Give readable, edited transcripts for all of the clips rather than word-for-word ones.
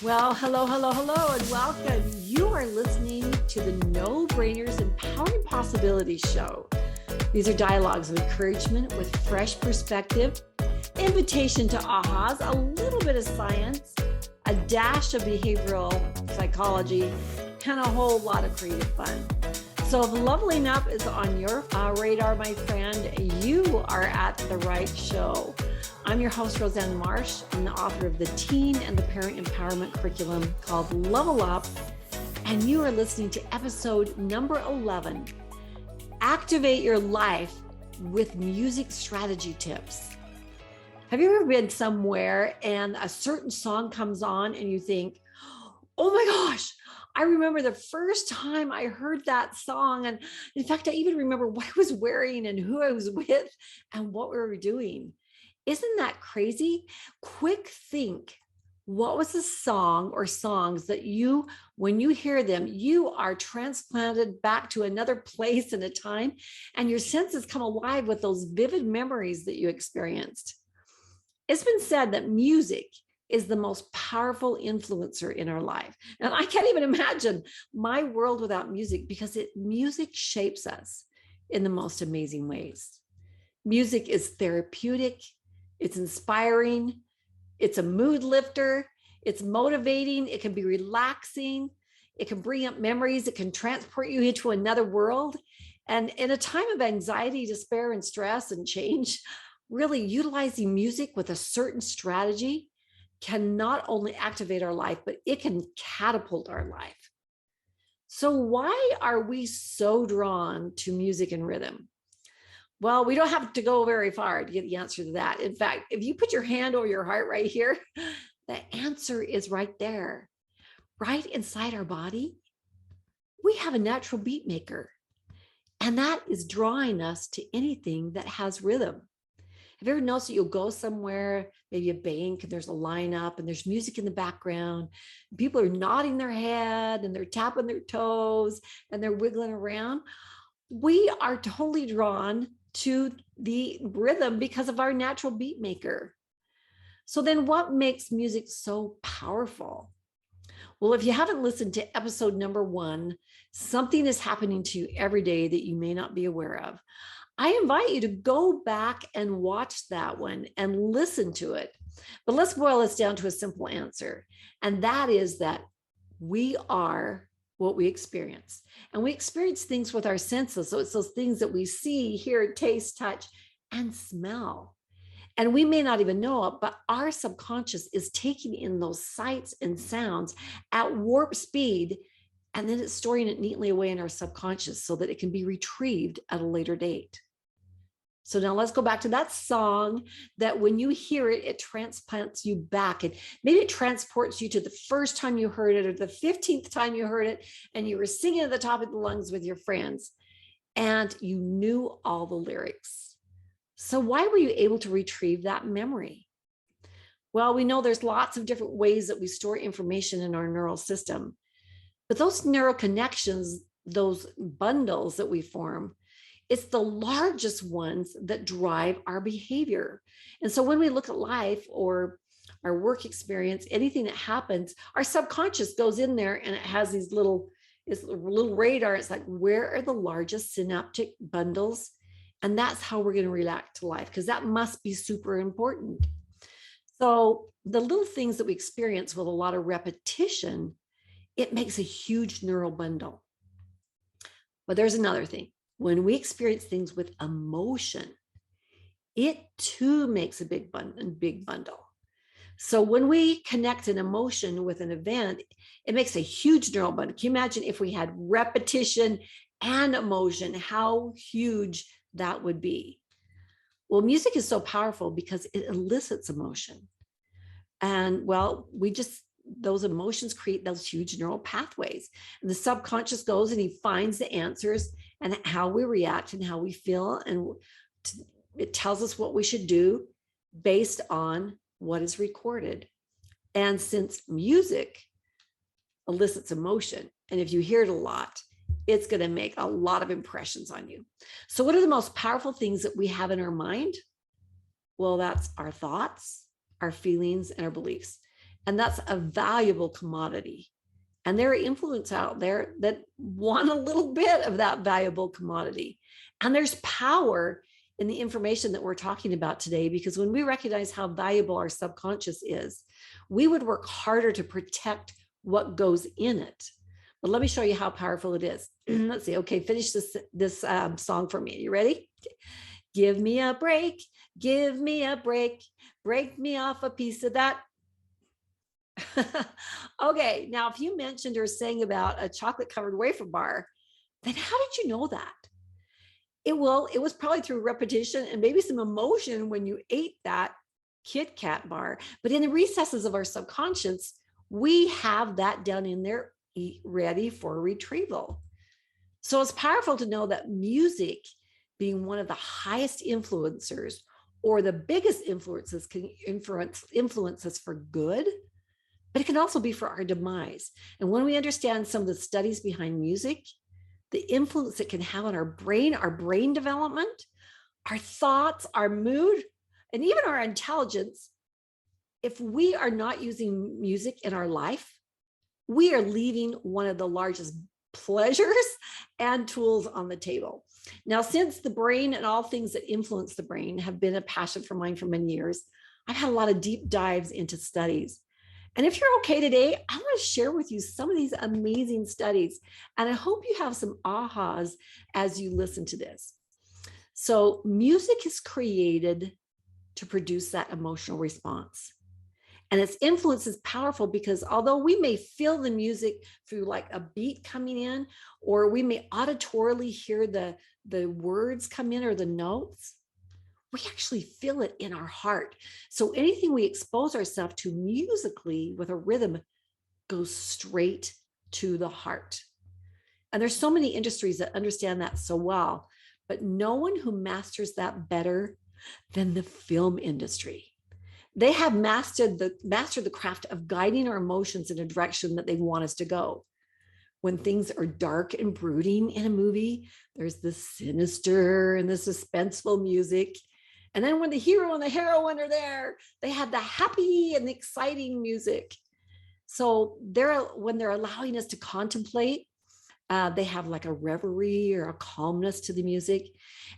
Well, hello, and welcome. You are listening to the No Brainers Empowering Possibilities Show. These are dialogues of encouragement with fresh perspective, invitation to ahas, a little bit of science, a dash of behavioral psychology, and a whole lot of creative fun. So if leveling up is on your radar, my friend, you are at the right show. I'm your host, Roseanne Marsh. I'm the author of the teen and the parent empowerment curriculum called Level Up. And you are listening to episode number 11, Activate Your Life with Music Strategy Tips. Have you ever been somewhere and a certain song comes on and you think, oh my gosh, I remember the first time I heard that song. And in fact, I even remember what I was wearing and who I was with and what we were doing. Isn't that crazy? Quick think, what was the song or songs that you, when you hear them, you are transplanted back to another place and a time, and your senses come alive with those vivid memories that you experienced. It's been said that music is the most powerful influencer in our life. And I can't even imagine my world without music because music shapes us in the most amazing ways. Music is therapeutic. It's inspiring. It's a mood lifter. It's motivating. It can be relaxing. It can bring up memories. It can transport you into another world. And in a time of anxiety, despair, and stress and change, really utilizing music with a certain strategy can not only activate our life, but it can catapult our life. So why are we so drawn to music and rhythm? Well, we don't have to go very far to get the answer to that. In fact, if you put your hand over your heart right here, the answer is right there, right inside our body. We have a natural beat maker, and that is drawing us to anything that has rhythm. Have you ever noticed that you'll go somewhere, maybe a bank, and there's a lineup and there's music in the background. People are nodding their head and they're tapping their toes and they're wiggling around. We are totally drawn to the rhythm because of our natural beat maker. So then what makes music so powerful? Well, if you haven't listened to episode number 1, something is happening to you every day that you may not be aware of. I invite you to go back and watch that one and listen to it. But let's boil this down to a simple answer. And that is that we are what we experience. And we experience things with our senses. So it's those things that we see, hear, taste, touch, and smell. And we may not even know it, but our subconscious is taking in those sights and sounds at warp speed, and then it's storing it neatly away in our subconscious so that it can be retrieved at a later date. So now let's go back to that song that when you hear it, it transplants you back. And maybe it transports you to the first time you heard it or the 15th time you heard it, and you were singing at the top of the lungs with your friends, and you knew all the lyrics. So why were you able to retrieve that memory? Well, we know there's lots of different ways that we store information in our neural system, but those neural connections, those bundles that we form, it's the largest ones that drive our behavior. And so when we look at life or our work experience, anything that happens, our subconscious goes in there and it has these little radar. It's like, where are the largest synaptic bundles? And that's how we're going to react to life, because that must be super important. So the little things that we experience with a lot of repetition, it makes a huge neural bundle. But there's another thing. When we experience things with emotion, it too makes a big bundle. So when we connect an emotion with an event, it makes a huge neural bundle. Can you imagine if we had repetition and emotion, how huge that would be? Well, music is so powerful because it elicits emotion. And well, those emotions create those huge neural pathways. And the subconscious goes and he finds the answers and how we react and how we feel. And it tells us what we should do based on what is recorded. And since music elicits emotion, and if you hear it a lot, it's going to make a lot of impressions on you. So what are the most powerful things that we have in our mind? Well, that's our thoughts, our feelings, and our beliefs. And that's a valuable commodity. And there are influence out there that want a little bit of that valuable commodity. And there's power in the information that we're talking about today, because when we recognize how valuable our subconscious is, we would work harder to protect what goes in it. But let me show you how powerful it is. Let's see. Okay, finish this song for me. You ready? Give me a break. Give me a break. Break me off a piece of that. Okay, now if you mentioned or sang about a chocolate covered wafer bar, then how did you know that? It was probably through repetition and maybe some emotion when you ate that Kit Kat bar. But in the recesses of our subconscious, we have that down in there ready for retrieval. So it's powerful to know that music, being one of the highest influencers or the biggest influences, can influence us for good, but it can also be for our demise. And when we understand some of the studies behind music, the influence it can have on our brain development, our thoughts, our mood, and even our intelligence, if we are not using music in our life, we are leaving one of the largest pleasures and tools on the table. Now, since the brain and all things that influence the brain have been a passion for mine for many years, I've had a lot of deep dives into studies. And if you're okay today, I want to share with you some of these amazing studies. And I hope you have some ahas as you listen to this. So music is created to produce that emotional response. And its influence is powerful because although we may feel the music through like a beat coming in, or we may auditorily hear the words come in or the notes, we actually feel it in our heart. So anything we expose ourselves to musically with a rhythm goes straight to the heart. And there's so many industries that understand that so well, but no one who masters that better than the film industry. They have mastered the craft of guiding our emotions in a direction that they want us to go. When things are dark and brooding in a movie, there's the sinister and the suspenseful music. And then when the hero and the heroine are there, they have the happy and the exciting music. So when they're allowing us to contemplate, they have like a reverie or a calmness to the music.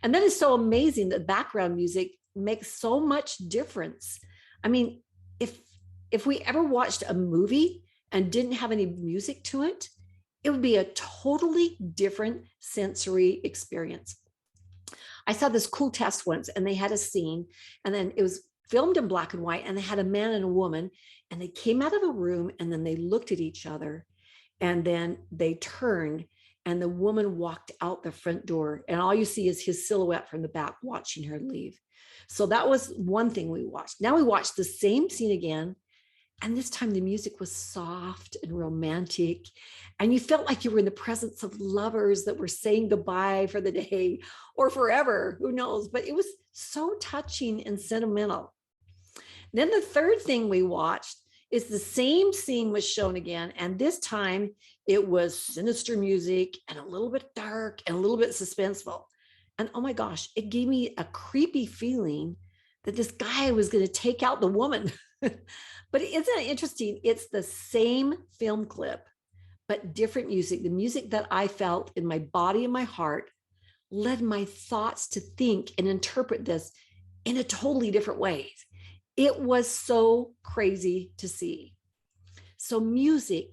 And that is so amazing that background music makes so much difference. I mean, if we ever watched a movie and didn't have any music to it, it would be a totally different sensory experience. I saw this cool test once, and they had a scene, and then it was filmed in black and white, and they had a man and a woman, and they came out of a room, and then they looked at each other, and then they turned, and the woman walked out the front door, and all you see is his silhouette from the back watching her leave. So that was one thing we watched. Now we watched the same scene again, and this time the music was soft and romantic, and you felt like you were in the presence of lovers that were saying goodbye for the day or forever, who knows, but it was so touching and sentimental. Then the third thing we watched is the same scene was shown again, and this time it was sinister music and a little bit dark and a little bit suspenseful. And oh my gosh, it gave me a creepy feeling that this guy was going to take out the woman. But isn't it interesting? It's the same film clip, but different music. The music that I felt in my body and my heart led my thoughts to think and interpret this in a totally different way. It was so crazy to see. So music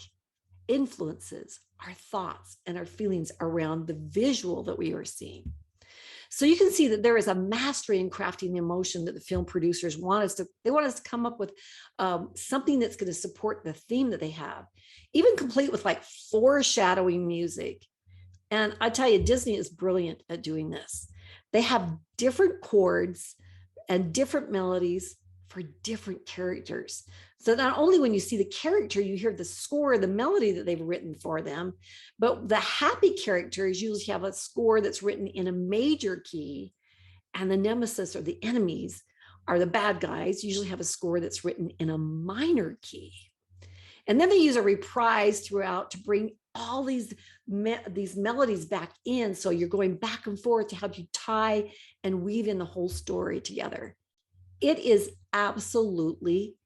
influences our thoughts and our feelings around the visual that we are seeing. So you can see that there is a mastery in crafting the emotion that the film producers want us to come up with something that's going to support the theme that they have, even complete with like foreshadowing music. And I tell you, Disney is brilliant at doing this. They have different chords and different melodies for different characters. So not only when you see the character, you hear the score, the melody that they've written for them, but the happy characters usually have a score that's written in a major key, and the nemesis or the enemies are the bad guys, usually have a score that's written in a minor key. And then they use a reprise throughout to bring all these melodies back in. So you're going back and forth to help you tie and weave in the whole story together. It is absolutely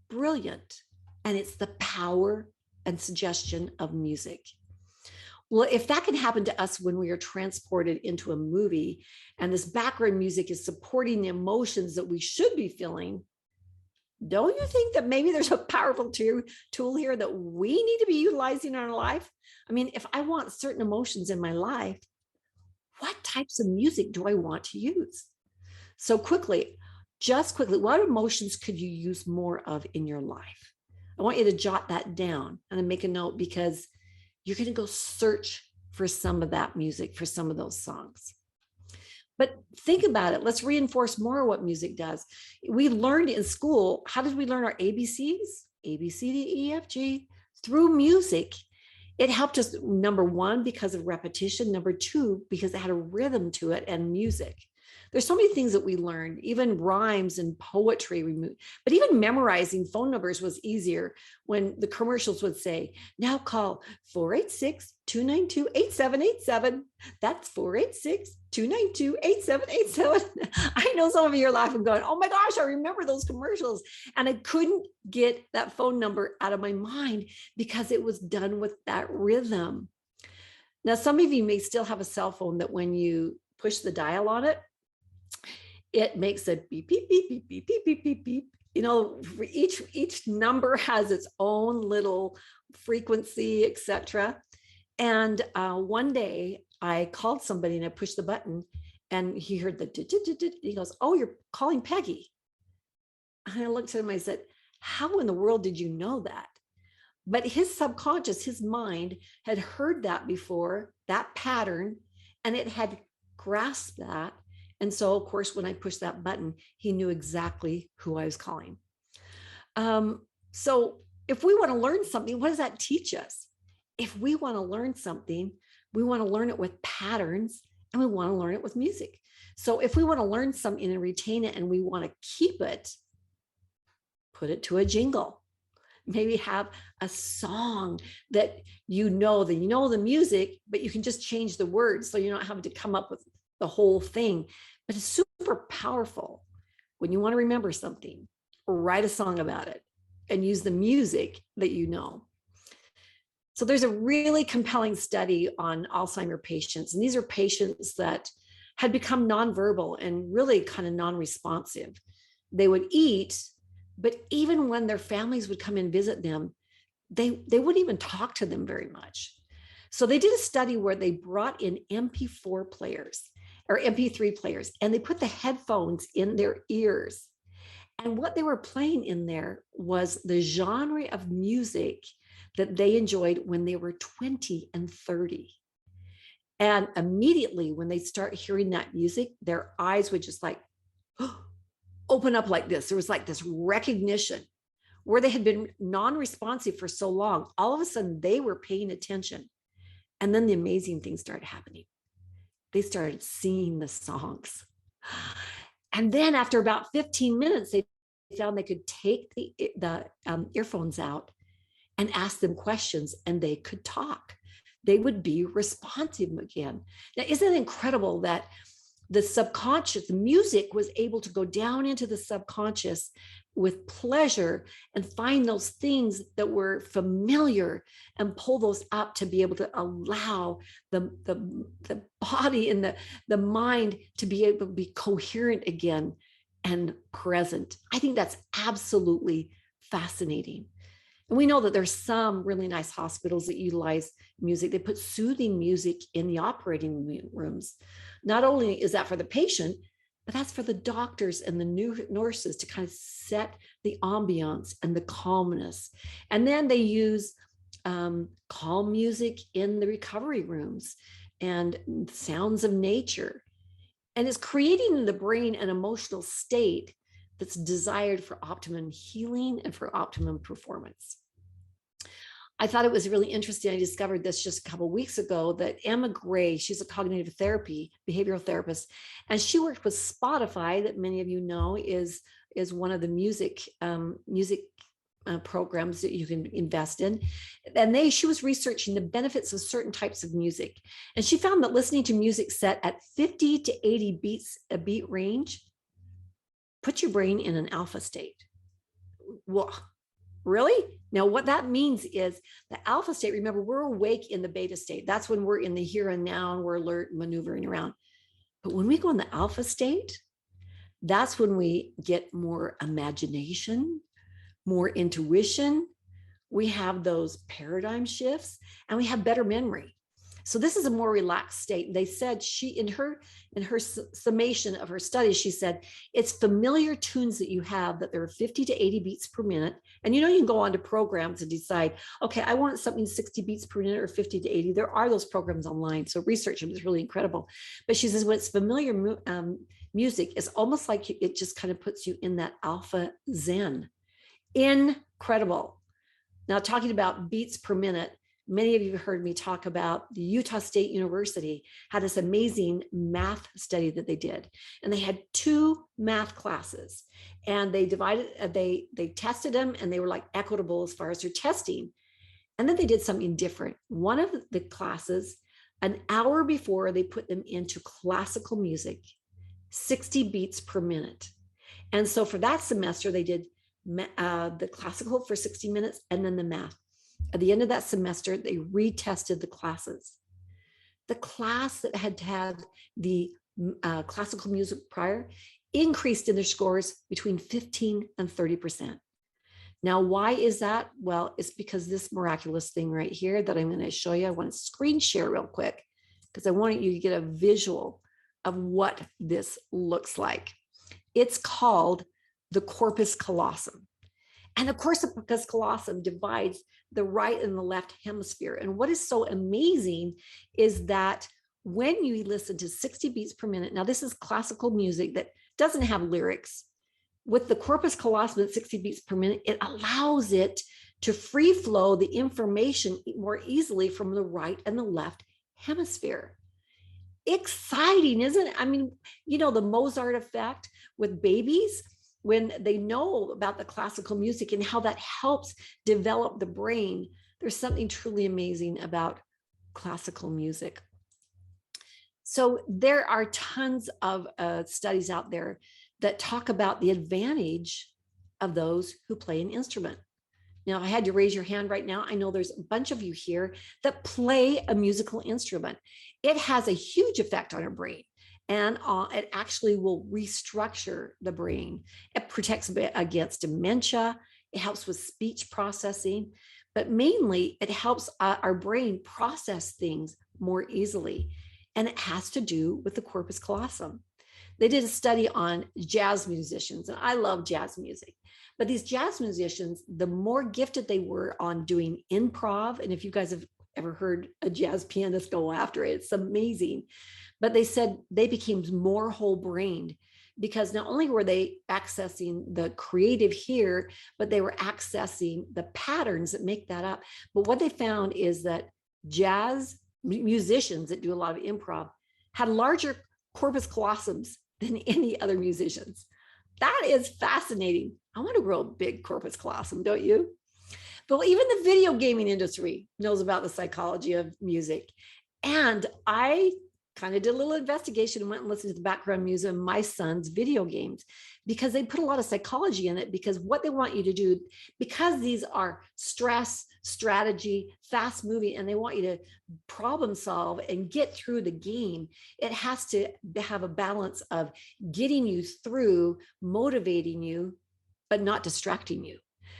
brilliant. And it's the power and suggestion of music. Well, if that can happen to us when we are transported into a movie and this background music is supporting the emotions that we should be feeling, don't you think that maybe there's a powerful tool here that we need to be utilizing in our life? I mean, if I want certain emotions in my life, what types of music do I want to use? So just quickly, what emotions could you use more of in your life? I want you to jot that down and then make a note, because you're going to go search for some of that music, for some of those songs. But think about it. Let's reinforce more what music does. We learned in school, how did we learn our ABCs? A, B, C, D, E, F, G, through music. It helped us, number one, because of repetition. Number two, because it had a rhythm to it and music. There's so many things that we learned, even rhymes and poetry. But even memorizing phone numbers was easier when the commercials would say, now call 486-292-8787. That's 486-292-8787. I know some of you are laughing going, oh my gosh, I remember those commercials. And I couldn't get that phone number out of my mind because it was done with that rhythm. Now, some of you may still have a cell phone that when you push the dial on it, it makes a beep, beep, beep, beep, beep, beep, beep, beep, beep. You know, each number has its own little frequency, etc. And one day I called somebody and I pushed the button and he heard the, he goes, oh, you're calling Peggy. And I looked at him, I said, how in the world did you know that? But his subconscious, his mind had heard that before, that pattern, and it had grasped that. And so, of course, when I pushed that button, he knew exactly who I was calling. So if we want to learn something, what does that teach us? If we want to learn something, we want to learn it with patterns and we want to learn it with music. So if we want to learn something and retain it and we want to keep it, put it to a jingle. Maybe have a song that you know the music, but you can just change the words so you're not having to come up with the whole thing. But it's super powerful when you want to remember something, or write a song about it and use the music that you know. So there's a really compelling study on Alzheimer's patients, and these are patients that had become nonverbal and really kind of non-responsive. They would eat, but even when their families would come and visit them, they wouldn't even talk to them very much. So they did a study where they brought in MP4 players or MP3 players, and they put the headphones in their ears. And what they were playing in there was the genre of music that they enjoyed when they were 20 and 30. And immediately when they start hearing that music, their eyes would just like open up like this. There was like this recognition where they had been non-responsive for so long. All of a sudden they were paying attention. And then the amazing things started happening. They started singing the songs. And then after about 15 minutes, they found they could take the earphones out and ask them questions, and they could talk. They would be responsive again. Now, isn't it incredible that the subconscious, the music was able to go down into the subconscious with pleasure and find those things that were familiar and pull those up to be able to allow the body and the mind to be able to be coherent again and present. I think that's absolutely fascinating. And we know that there's some really nice hospitals that utilize music. They put soothing music in the operating rooms. Not only is that for the patient, but that's for the doctors and the new nurses to kind of set the ambiance and the calmness. And then they use calm music in the recovery rooms and sounds of nature. And it's creating in the brain an emotional state that's desired for optimum healing and for optimum performance. I thought it was really interesting. I discovered this just a couple of weeks ago that Emma Gray, she's a cognitive therapy, behavioral therapist, and she worked with Spotify, that many of you know is one of the music programs that you can invest in. And she was researching the benefits of certain types of music. And she found that listening to music set at 50 to 80 beats a beat range puts your brain in an alpha state. Whoa. Really? Now, what that means is the alpha state, remember, we're awake in the beta state. That's when we're in the here and now and we're alert, maneuvering around. But when we go in the alpha state, that's when we get more imagination, more intuition. We have those paradigm shifts and we have better memory. So this is a more relaxed state. They said she, in her summation of her study, she said, it's familiar tunes that you have that there are 50 to 80 beats per minute. And you can go on to programs and decide, okay, I want something 60 beats per minute or 50 to 80. There are those programs online. So research them is really incredible. But she says, when it's familiar music, it's almost like it just kind of puts you in that alpha zen. Incredible. Now, talking about beats per minute, many of you heard me talk about the Utah State University had this amazing math study that they did. And they had 2 math classes and they tested them and they were like equitable as far as their testing. And then they did something different. One of the classes, an hour before, they put them into classical music, 60 beats per minute. And so for that semester, they did the classical for 60 minutes and then the math. At the end of that semester, they retested the classes. The class that had the classical music prior increased in their scores between 15 and 30%. Now, why is that? Well, it's because this miraculous thing right here that I'm going to show you, I want to screen share real quick because I want you to get a visual of what this looks like. It's called the corpus callosum. And the corpus callosum divides the right and the left hemisphere. And what is so amazing is that when you listen to 60 beats per minute, now this is classical music that doesn't have lyrics. With the corpus callosum at 60 beats per minute, it allows it to free flow the information more easily from the right and the left hemisphere. Exciting, isn't it? I mean, the Mozart effect with babies, when they know about the classical music and how that helps develop the brain, there's something truly amazing about classical music. So there are tons of studies out there that talk about the advantage of those who play an instrument. Now, I had to raise your hand right now. I know there's a bunch of you here that play a musical instrument. It has a huge effect on our brain. And it actually will restructure the brain. It protects against dementia. It helps with speech processing, but mainly it helps our brain process things more easily. And it has to do with the corpus callosum. They did a study on jazz musicians, and I love jazz music. But these jazz musicians, the more gifted they were on doing improv, and if you guys have ever heard a jazz pianist go after it, it's amazing. But they said they became more whole brained because not only were they accessing the creative here, but they were accessing the patterns that make that up. But what they found is that jazz musicians that do a lot of improv had larger corpus callosums than any other musicians. That is fascinating. I want to grow a big corpus callosum, don't you? But even the video gaming industry knows about the psychology of music. And I kind of did a little investigation and went and listened to the background music of my son's video games because they put a lot of psychology in it, because what they want you to do, because these are stress, strategy, fast moving, and they want you to problem solve and get through the game, it has to have a balance of getting you through, motivating you, but not distracting you.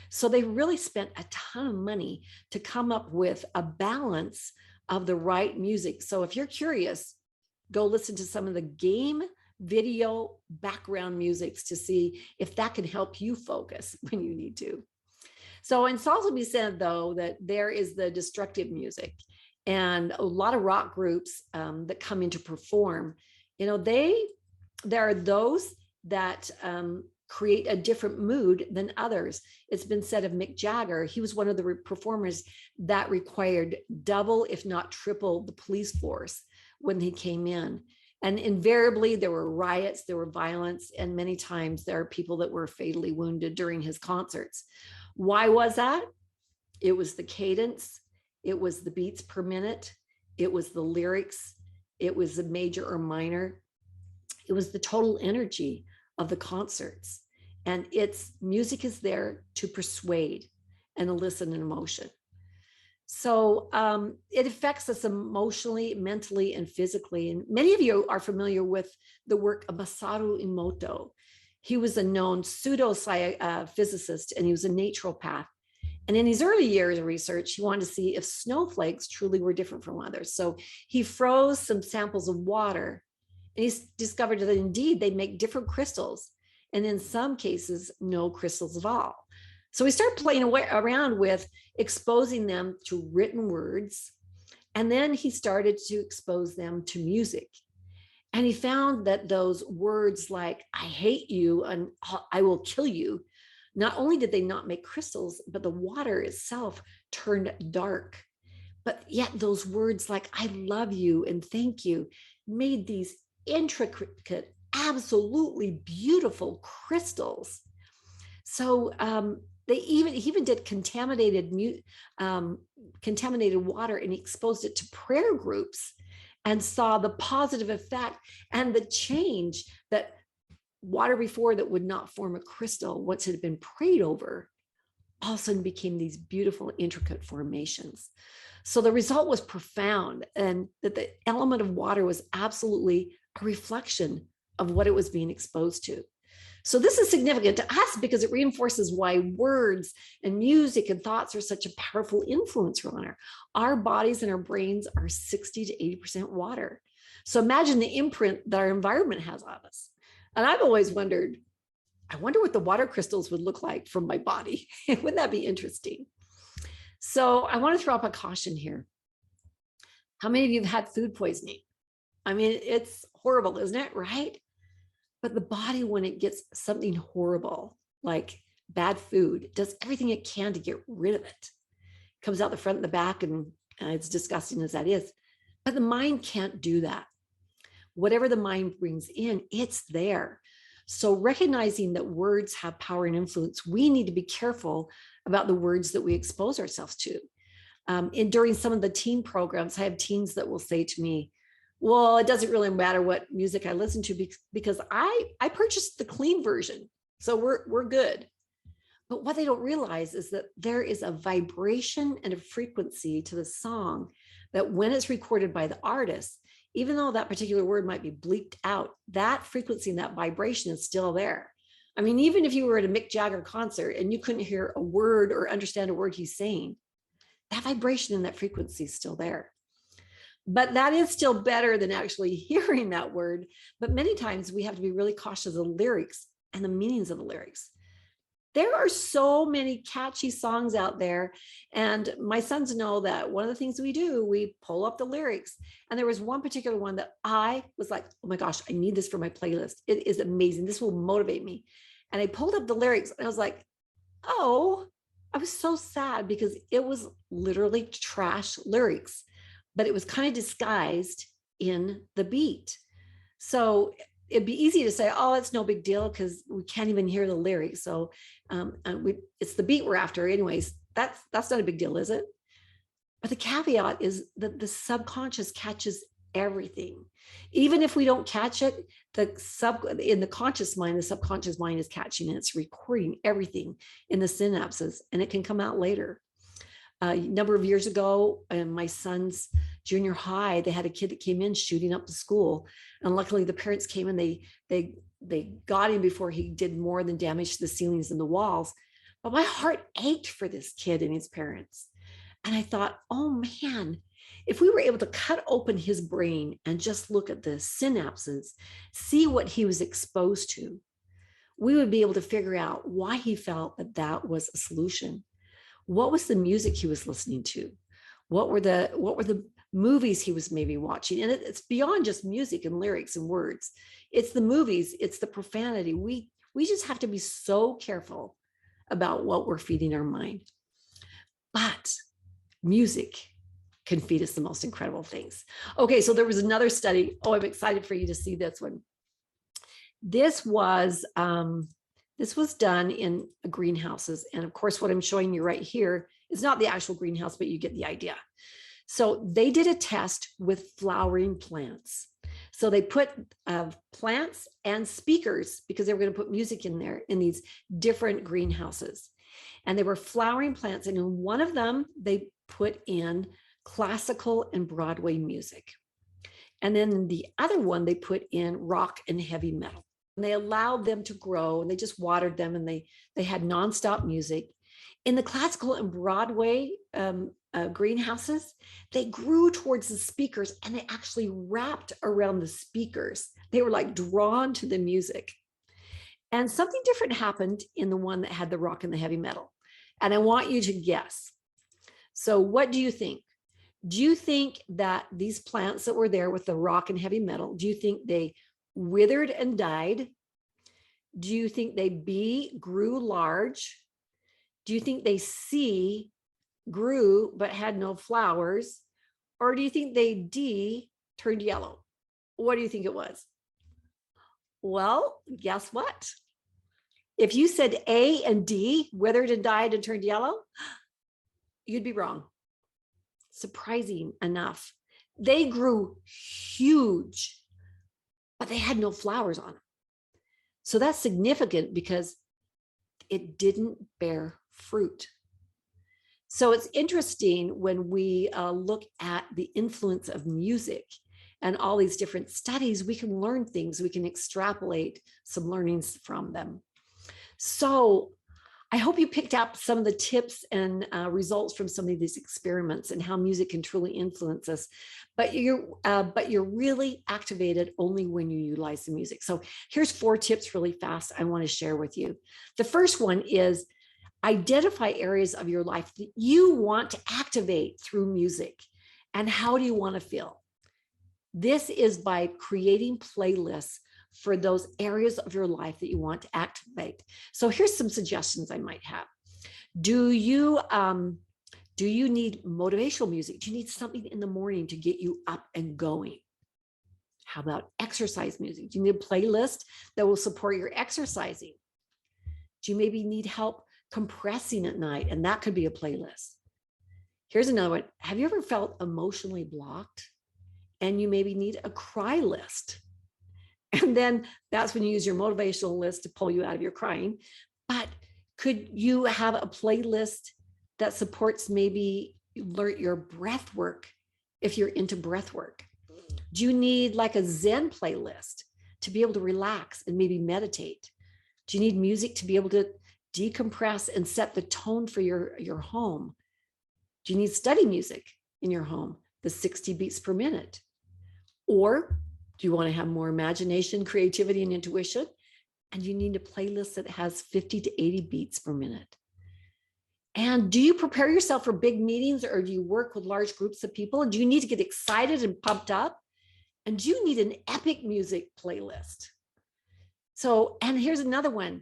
So they really spent a ton of money to come up with a balance of the right music. So if you're curious, go listen to some of the game video background musics to see if that can help you focus when you need to. So it's also be said, though, that there is the destructive music, and a lot of rock groups that come in to perform, there are those that create a different mood than others. It's been said of Mick Jagger, he was one of the performers that required double, if not triple, the police force when he came in. And invariably there were riots, there were violence, and many times there are people that were fatally wounded during his concerts. Why was that? It was the cadence, it was the beats per minute, it was the lyrics, it was the major or minor, it was the total energy of the concerts. And its music is there to persuade. and elicit an emotion. So it affects us emotionally, mentally, and physically. And many of you are familiar with the work of Masaru Emoto. He was a known pseudo-physicist, and he was a naturopath. And in his early years of research, he wanted to see if snowflakes truly were different from others. So he froze some samples of water, and he discovered that indeed they make different crystals, and in some cases, no crystals at all. So we started playing around with exposing them to written words, and then he started to expose them to music. And he found that those words like, I hate you and I will kill you, not only did they not make crystals, but the water itself turned dark. But yet those words like, I love you and thank you, made these intricate, absolutely beautiful crystals. So he even did contaminated water, and he exposed it to prayer groups and saw the positive effect and the change that water before that would not form a crystal, once it had been prayed over, all of a sudden became these beautiful, intricate formations. So the result was profound, and that the element of water was absolutely a reflection of what it was being exposed to. So this is significant to us because it reinforces why words and music and thoughts are such a powerful influencer on our bodies, and our brains are 60 to 80% water. So imagine the imprint that our environment has on us. And I've always wondered, I wonder what the water crystals would look like from my body. Wouldn't that be interesting? So I want to throw up a caution here. How many of you have had food poisoning? I mean, it's horrible, isn't it? Right? But the body, when it gets something horrible, like bad food, does everything it can to get rid of it. It comes out the front and the back, and it's disgusting as that is. But the mind can't do that. Whatever the mind brings in, it's there. So recognizing that words have power and influence, we need to be careful about the words that we expose ourselves to. During some of the teen programs, I have teens that will say to me, well, it doesn't really matter what music I listen to because I purchased the clean version. So we're good. But what they don't realize is that there is a vibration and a frequency to the song that when it's recorded by the artist, even though that particular word might be bleeped out, that frequency and that vibration is still there. I mean, even if you were at a Mick Jagger concert and you couldn't hear a word or understand a word he's saying, that vibration and that frequency is still there. But that is still better than actually hearing that word. But many times we have to be really cautious of the lyrics and the meanings of the lyrics. There are so many catchy songs out there. And my sons know that one of the things we do, we pull up the lyrics. And there was one particular one that I was like, oh my gosh, I need this for my playlist. It is amazing. This will motivate me. And I pulled up the lyrics and I was like, oh, I was so sad because it was literally trash lyrics, but it was kind of disguised in the beat. So it'd be easy to say, oh, it's no big deal because we can't even hear the lyrics. So it's the beat we're after anyways. That's not a big deal, is it? But the caveat is that the subconscious catches everything. Even if we don't catch it, in the conscious mind, the subconscious mind is catching it. It's recording everything in the synapses, and it can come out later. A number of years ago, in my son's junior high, they had a kid that came in shooting up the school, and luckily the parents came and they got him before he did more than damage to the ceilings and the walls. But my heart ached for this kid and his parents, and I thought, oh man, if we were able to cut open his brain and just look at the synapses, see what he was exposed to, we would be able to figure out why he felt that that was a solution. What was the music he was listening to? What were the movies he was maybe watching? And it's beyond just music and lyrics and words. It's the movies, it's the profanity. We just have to be so careful about what we're feeding our mind. But music can feed us the most incredible things. Okay, so there was another study. Oh, I'm excited for you to see this one. This was done in greenhouses. And of course, what I'm showing you right here is not the actual greenhouse, but you get the idea. So they did a test with flowering plants. So they put plants and speakers, because they were going to put music in there, in these different greenhouses. And they were flowering plants. And in one of them, they put in classical and Broadway music. And then the other one, they put in rock and heavy metal. And they allowed them to grow, and they just watered them, and they had nonstop music. In the classical and Broadway greenhouses, they grew towards the speakers, and they actually wrapped around the speakers. They were like drawn to the music. And something different happened in the one that had the rock and the heavy metal. And I want you to guess. So what do you think? Do you think that these plants that were there with the rock and heavy metal, do you think they withered and died? Do you think they B, grew large? Do you think they C, grew but had no flowers? Or do you think they D, turned yellow? What do you think it was? Well, guess what? If you said A and D, withered and died and turned yellow, you'd be wrong. Surprising enough, they grew huge, but they had no flowers on them. So that's significant because it didn't bear fruit. So it's interesting when we look at the influence of music and all these different studies, we can learn things, we can extrapolate some learnings from them. So I hope you picked up some of the tips and results from some of these experiments and how music can truly influence us. But you're really activated only when you utilize the music. So here's 4 tips really fast I want to share with you. The first one is identify areas of your life that you want to activate through music. And how do you want to feel? This is by creating playlists for those areas of your life that you want to activate. So here's some suggestions I might have. Do you need motivational music? Do you need something in the morning to get you up and going? How about exercise music? Do you need a playlist that will support your exercising? Do you maybe need help compressing at night? And that could be a playlist. Here's another one. Have you ever felt emotionally blocked and you maybe need a cry list? And then that's when you use your motivational list to pull you out of your crying. But could you have a playlist that supports maybe your breath work if you're into breath work? Do you need like a Zen playlist to be able to relax and maybe meditate? Do you need music to be able to decompress and set the tone for your home? Do you need study music in your home, the 60 beats per minute? Or do you want to have more imagination, creativity, and intuition? And you need a playlist that has 50 to 80 beats per minute. And do you prepare yourself for big meetings, or do you work with large groups of people? Do you need to get excited and pumped up? And do you need an epic music playlist? So, and here's another one.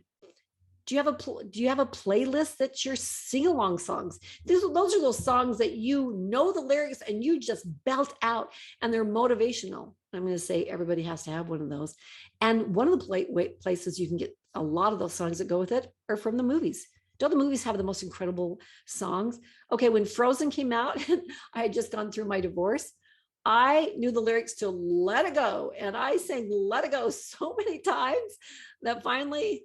Do you have a playlist that's your sing-along songs? Those are those songs that you know the lyrics and you just belt out, and they're motivational. I'm going to say everybody has to have one of those. And one of the places you can get a lot of those songs that go with it are from the movies. Don't the movies have the most incredible songs? Okay, when Frozen came out, I had just gone through my divorce. I knew the lyrics to Let It Go, and I sang Let It Go so many times that finally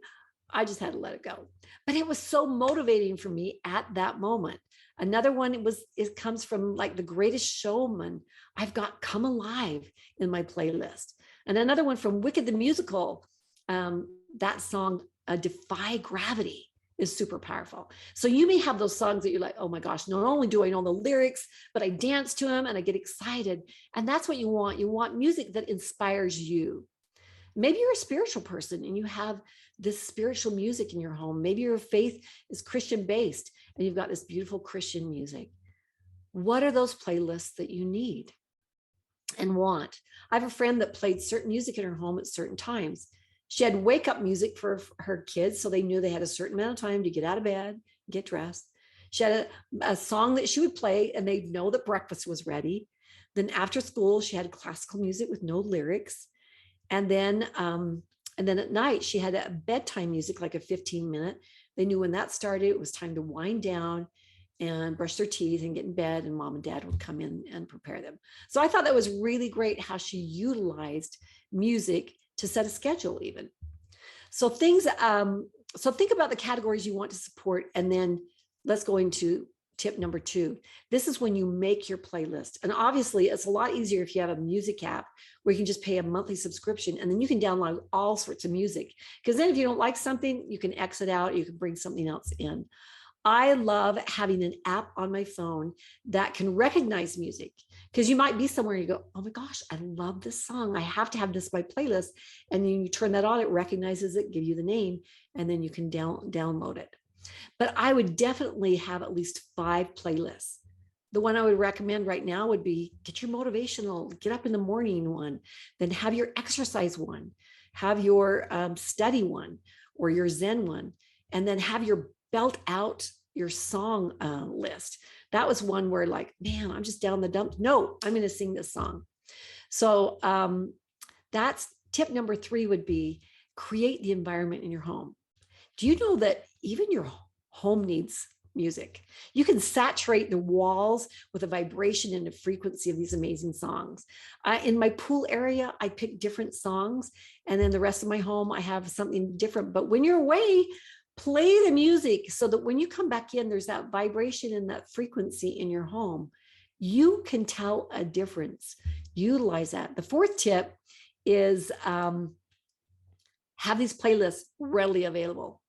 I just had to let it go. But it was so motivating for me at that moment. Another one, it comes from like The Greatest Showman. I've got Come Alive in my playlist. And another one from Wicked the Musical, that song, Defy Gravity, is super powerful. So you may have those songs that you're like, oh my gosh, not only do I know the lyrics, but I dance to them and I get excited. And that's what you want. You want music that inspires you. Maybe you're a spiritual person and you have this spiritual music in your home. Maybe your faith is Christian based and you've got this beautiful Christian music. What are those playlists that you need and want? I have a friend that played certain music in her home at certain times. She had wake up music for her kids, so they knew they had a certain amount of time to get out of bed, get dressed. She had a song that she would play and they'd know that breakfast was ready. Then after school, she had classical music with no lyrics. And then at night, she had a bedtime music, like a 15-minute. They knew when that started, it was time to wind down and brush their teeth and get in bed, and mom and dad would come in and prepare them. So I thought that was really great how she utilized music to set a schedule even. So things So think about the categories you want to support, and then let's go into tip number 2. This is when you make your playlist. And obviously, it's a lot easier if you have a music app where you can just pay a monthly subscription and then you can download all sorts of music. Because then if you don't like something, you can exit out, you can bring something else in. I love having an app on my phone that can recognize music, because you might be somewhere and you go, oh my gosh, I love this song. I have to have this on my playlist. And then you turn that on, it recognizes it, give you the name, and then you can download it. But I would definitely have at least 5 playlists. The one I would recommend right now would be get your motivational, get up in the morning one, then have your exercise one, have your study one or your Zen one, and then have your belt out your song list. That was one where like, man, I'm just down the dump. No, I'm going to sing this song. So that's tip number 3 would be create the environment in your home. Do you know that even your home needs music? You can saturate the walls with a vibration and a frequency of these amazing songs. In my pool area, I pick different songs, and then the rest of my home, I have something different. But when you're away, play the music so that when you come back in, there's that vibration and that frequency in your home. You can tell a difference. Utilize that. The 4th tip is have these playlists readily available.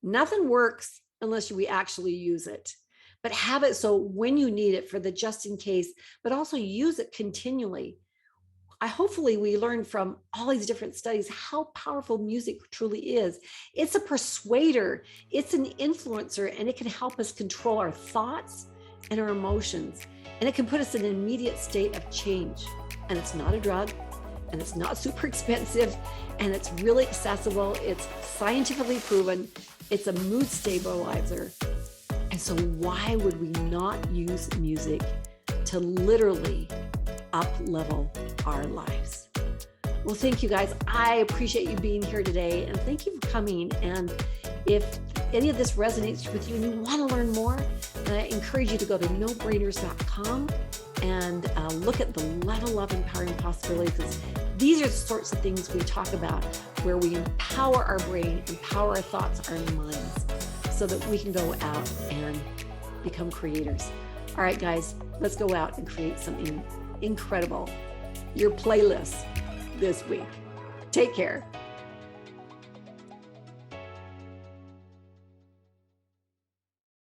Nothing works unless we actually use it, but have it so when you need it for the just in case, but also use it continually. Hopefully we learn from all these different studies how powerful music truly is. It's a persuader, it's an influencer, and it can help us control our thoughts and our emotions. And it can put us in an immediate state of change. And it's not a drug, and it's not super expensive, and it's really accessible. It's scientifically proven. It's a mood stabilizer. And so why would we not use music to literally up-level our lives? Well, thank you guys. I appreciate you being here today, and thank you for coming. And if any of this resonates with you and you want to learn more, I encourage you to go to nobrainers.com and look at the level of empowering possibilities. These are the sorts of things we talk about where we empower our brain, empower our thoughts, our minds, so that we can go out and become creators. All right, guys, let's go out and create something incredible. Your playlist this week. Take care.